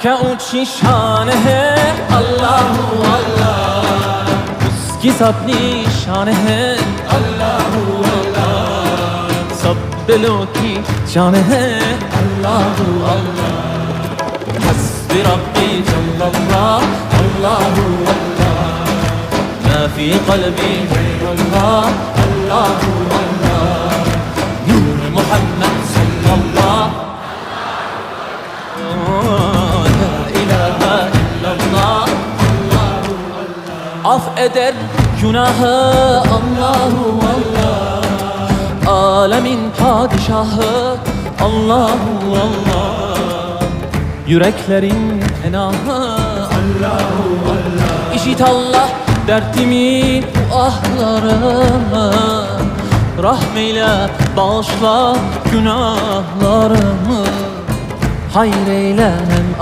क्या ऊंची शान है अल्लाह अल्लाह, उसकी सबनी शान है अल्लाह अल्लाह, सब दिलों की जान है अल्लाह अल्लाह। हस्बी रब्बी जल्लल्लाह अल्लाह अल्लाह, मा फी क़ल्बी गैरुल्लाह अल्लाह अल्लाह, नूर मुहम्मद सल्लल्लाह af eder günahı Allahu Allah, alemin padişahı Allahu Allah, yüreklerin penahı Allahu Allah. İşit Allah dertimin ahlarımı, rahmeyle bağışla günahlarımı, hayır eyle hem